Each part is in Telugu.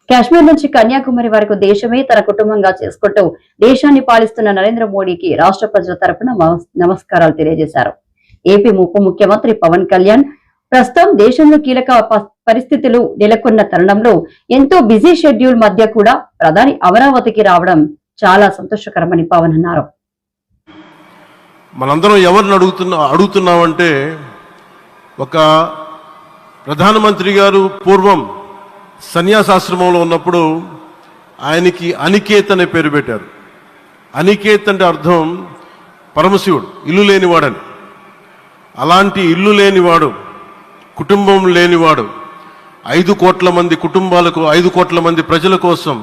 కాశ్మీర్ నుంచి కన్యాకుమారి వరకు దేశమే తన కుటుంబంగా చేసుకుంటూ దేశాన్ని పాలిస్తున్న నరేంద్ర మోడీకి రాష్ట్ర ప్రజల తరపున నమస్కారాలు తెలియజేశారు. ఏపీ ఉప ముఖ్యమంత్రి పవన్ కళ్యాణ్ ప్రస్తుతం దేశంలో కీలక పరిస్థితులు నెలకొన్న తరుణంలో ఎంతో బిజీ షెడ్యూల్ మధ్య కూడా ప్రధాని అమరావతికి రావడం చాలా సంతోషకరమని పవన్ అన్నారు. మనందరం ఎవరిని అడుగుతున్నామంటే ఒక ప్రధానమంత్రి గారు పూర్వం సన్యాసాశ్రమంలో ఉన్నప్పుడు ఆయనకి అనికేత్ అనే పేరు పెట్టారు. అనికేత్ అంటే అర్థం పరమశివుడు, ఇల్లు లేనివాడని. అలాంటి ఇల్లు లేనివాడు, కుటుంబం లేనివాడు 5 కోట్ల మంది కుటుంబాలకు, 5 కోట్ల మంది ప్రజల కోసం,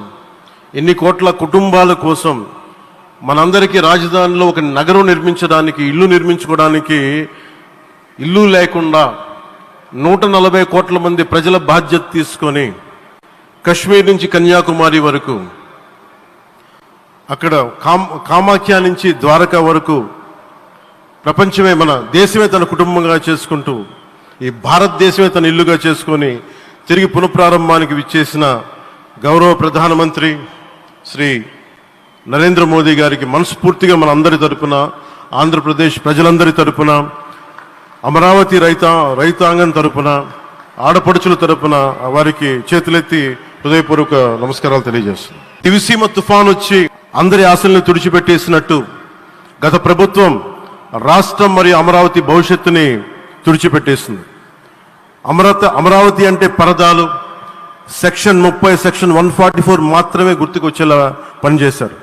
ఎన్ని కోట్ల కుటుంబాల కోసం మనందరికీ రాజధానిలో ఒక నగరం నిర్మించడానికి, ఇల్లు నిర్మించుకోవడానికి ఇల్లు లేకుండా 140 కోట్ల మంది ప్రజల బాధ్యత తీసుకొని కశ్మీర్ నుంచి కన్యాకుమారి వరకు, అక్కడ కామాఖ్య నుంచి ద్వారకా వరకు ప్రపంచమే, మన దేశమే తన కుటుంబంగా చేసుకుంటూ ఈ భారతదేశమే తన ఇల్లుగా చేసుకొని తిరిగి పునఃప్రారంభానికి విచ్చేసిన గౌరవ ప్రధానమంత్రి శ్రీ నరేంద్ర మోదీ గారికి మనస్ఫూర్తిగా మన అందరి తరపున, ఆంధ్రప్రదేశ్ ప్రజలందరి తరపున, అమరావతి రైతాంగం తరపున, ఆడపడుచుల తరపున వారికి చేతులెత్తి హృదయపూర్వక నమస్కారాలు తెలియజేస్తున్నాను. దివిసీమ తుఫాన్ వచ్చి అందరి ఆశల్ని తుడిచిపెట్టేసినట్టు గత ప్రభుత్వం రాష్ట్రం మరియు అమరావతి భవిష్యత్తుని తుడిచిపెట్టేసింది. అమరావతి అంటే పరదాలు, సెక్షన్ 30, సెక్షన్ 144 మాత్రమే గుర్తుకొచ్చేలా పనిచేశారు.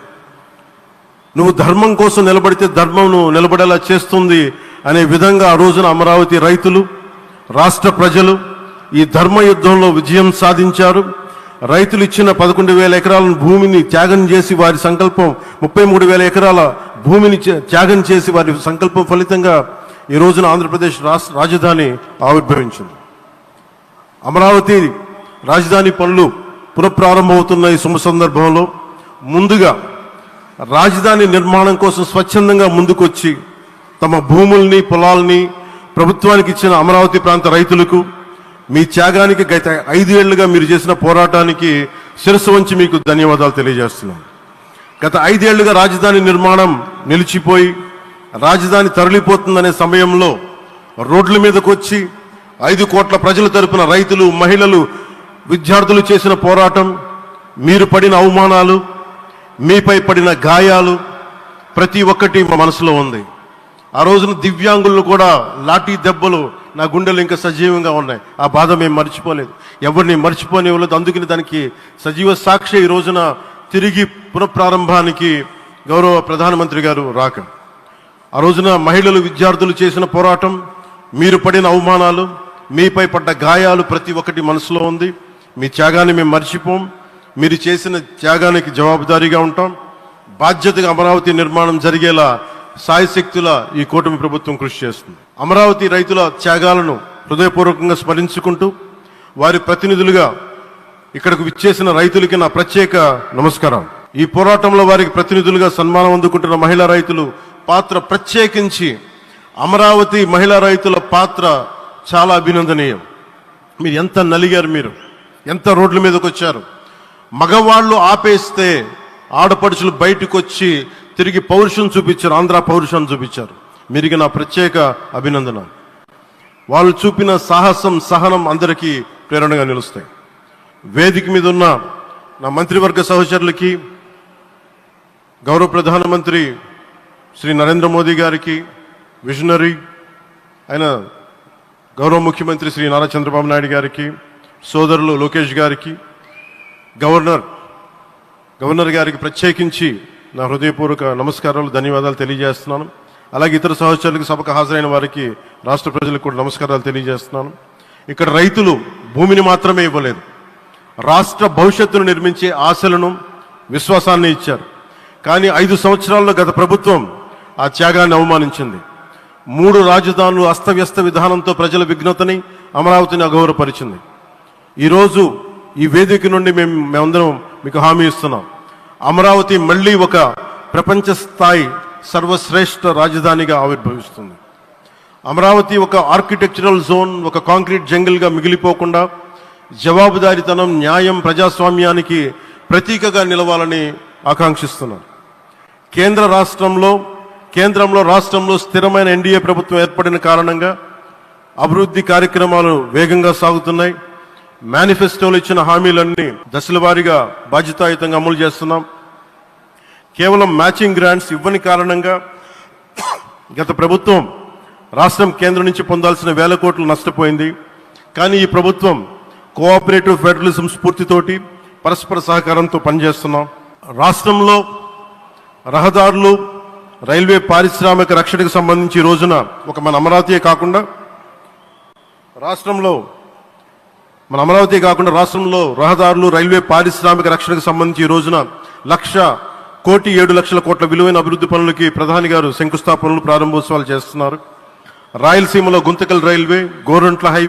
నువ్వు ధర్మం కోసం నిలబడితే ధర్మం నువ్వు నిలబడేలా చేస్తుంది అనే విధంగా ఆ రోజున అమరావతి రైతులు, రాష్ట్ర ప్రజలు ఈ ధర్మ యుద్ధంలో విజయం సాధించారు. రైతులు ఇచ్చిన 11,000 ఎకరాల భూమిని త్యాగం చేసి వారి సంకల్పం 33,000 ఎకరాల భూమిని త్యాగం చేసి వారి సంకల్పం ఫలితంగా ఈ రోజున ఆంధ్రప్రదేశ్ రాజధాని ఆవిర్భవించింది. అమరావతి రాజధాని పనులు పునఃప్రారంభమవుతున్న ఈ శుభ సందర్భంలో ముందుగా రాజధాని నిర్మాణం కోసం స్వచ్ఛందంగా ముందుకొచ్చి తమ భూముల్ని, పొలాల్ని ప్రభుత్వానికి ఇచ్చిన అమరావతి ప్రాంత రైతులకు, మీ త్యాగానికి గత 5 ఏళ్లుగా మీరు చేసిన పోరాటానికి శిరస్సు వంచి మీకు ధన్యవాదాలు తెలియజేస్తున్నాను. గత 5 ఏళ్లుగా రాజధాని నిర్మాణం నిలిచిపోయి రాజధాని తరలిపోతుందనే సమయంలో రోడ్ల మీదకు వచ్చి 5 కోట్ల ప్రజల తరపున రైతులు, మహిళలు, విద్యార్థులు చేసిన పోరాటం, మీరు పడిన అవమానాలు, మీపై పడిన గాయాలు ప్రతి ఒక్కటి మా మనసులో ఉంది. ఆ రోజున దివ్యాంగులు కూడా లాఠీ దెబ్బలు నా గుండెలు ఇంకా సజీవంగా ఉన్నాయి. ఆ బాధ మేము మర్చిపోలేదు, ఎవరిని మర్చిపోనివ్వలేదు. అందుకని దానికి సజీవ సాక్షి ఈ రోజున తిరిగి పునఃప్రారంభానికి గౌరవ ప్రధానమంత్రి గారు రాక, ఆ రోజున మహిళలు, విద్యార్థులు చేసిన పోరాటం, మీరు పడిన అవమానాలు, మీపై పడ్డ గాయాలు ప్రతి ఒక్కటి మనసులో ఉంది. మీ త్యాగాన్ని మేము మర్చిపోం. మీరు చేసిన త్యాగానికి జవాబుదారీగా ఉంటాం. బాధ్యతగా అమరావతి నిర్మాణం జరిగేలా సాయశక్తుల ఈ కూటమి ప్రభుత్వం కృషి చేస్తుంది. అమరావతి రైతుల త్యాగాలను హృదయపూర్వకంగా స్మరించుకుంటూ వారి ప్రతినిధులుగా ఇక్కడకు విచ్చేసిన రైతులకి నా ప్రత్యేక నమస్కారం. ఈ పోరాటంలో వారికి ప్రతినిధులుగా సన్మానం అందుకుంటున్న మహిళా రైతులు పాత్ర, ప్రత్యేకించి అమరావతి మహిళా రైతుల పాత్ర చాలా అభినందనీయం. మీరు ఎంత నలిగారు, మీరు ఎంత రోడ్ల మీదకి వచ్చారు. మగవాళ్ళు ఆపేస్తే ఆడపడుచులు బయటకు వచ్చి తిరిగి పౌరుషం చూపించారు, ఆంధ్ర పౌరుషాన్ని చూపించారు. మీరికి నా ప్రత్యేక అభినందన. వాళ్ళు చూపిన సాహసం, సహనం అందరికీ ప్రేరణగా నిలుస్తాయి. వేదిక మీద ఉన్న నా మంత్రివర్గ సహచరులకి, గౌరవ ప్రధానమంత్రి శ్రీ నరేంద్ర మోదీ గారికి, విజనరీ అయిన గౌరవ ముఖ్యమంత్రి శ్రీ నారా చంద్రబాబు నాయుడు గారికి, సోదరులు లోకేష్ గారికి, గవర్నర్ గారికి ప్రత్యేకించి నా హృదయపూర్వక నమస్కారాలు, ధన్యవాదాలు తెలియజేస్తున్నాను. అలాగే ఇతర సహచరులకు, సభకు హాజరైన వారికి, రాష్ట్ర ప్రజలకు కూడా నమస్కారాలు తెలియజేస్తున్నాను. ఇక్కడ రైతులు భూమిని మాత్రమే ఇవ్వలేదు, రాష్ట్ర భవిష్యత్తును నిర్మించే ఆశలను, విశ్వాసాన్ని ఇచ్చారు. కానీ 5 సంవత్సరాల్లో గత ప్రభుత్వం ఆ త్యాగాన్ని అవమానించింది. 3 రాజధానులు అస్తవ్యస్త విధానంతో ప్రజల విఘ్నతని, అమరావతిని అగౌరవపరిచింది. ఈరోజు ఈ వేదిక నుండి మేమందరం మీకు హామీ ఇస్తున్నాం, అమరావతి మళ్ళీ ఒక ప్రపంచ స్థాయి సర్వశ్రేష్ఠ రాజధానిగా ఆవిర్భవిస్తుంది. అమరావతి ఒక ఆర్కిటెక్చరల్ జోన్, ఒక కాంక్రీట్ జంగిల్గా మిగిలిపోకుండా జవాబుదారీతనం, న్యాయం, ప్రజాస్వామ్యానికి ప్రతీకగా నిలవాలని ఆకాంక్షిస్తున్నాను. కేంద్రంలో రాష్ట్రంలో స్థిరమైన ఎన్డీఏ ప్రభుత్వం ఏర్పడిన కారణంగా అభివృద్ధి కార్యక్రమాలు వేగంగా సాగుతున్నాయి. మేనిఫెస్టోలో ఇచ్చిన హామీలన్నీ దశల వారీగా బాధ్యతాయుతంగా అమలు చేస్తున్నాం. కేవలం మ్యాచింగ్ గ్రాంట్స్ ఇవ్వని కారణంగా గత ప్రభుత్వం రాష్ట్రం కేంద్రం నుంచి పొందాల్సిన వేల కోట్లు నష్టపోయింది. కానీ ఈ ప్రభుత్వం కోఆపరేటివ్ ఫెడరలిజం స్ఫూర్తితోటి పరస్పర సహకారంతో పనిచేస్తున్నాం. రాష్ట్రంలో రహదారులు, రైల్వే, పారిశ్రామిక రక్షణకు సంబంధించి ఈ రోజున మన అమరావతి కాకుండా రాష్ట్రంలో రహదారులు, రైల్వే, పారిశ్రామిక రక్షణకు సంబంధించి ఈ రోజున 1,07,00,000 కోట్ల విలువైన అభివృద్ధి పనులకి ప్రధాని గారు శంకుస్థాపనలు, ప్రారంభోత్సవాలు చేస్తున్నారు. రాయలసీమలో గుంతకల్ రైల్వే, గోరంట్ల హైవే,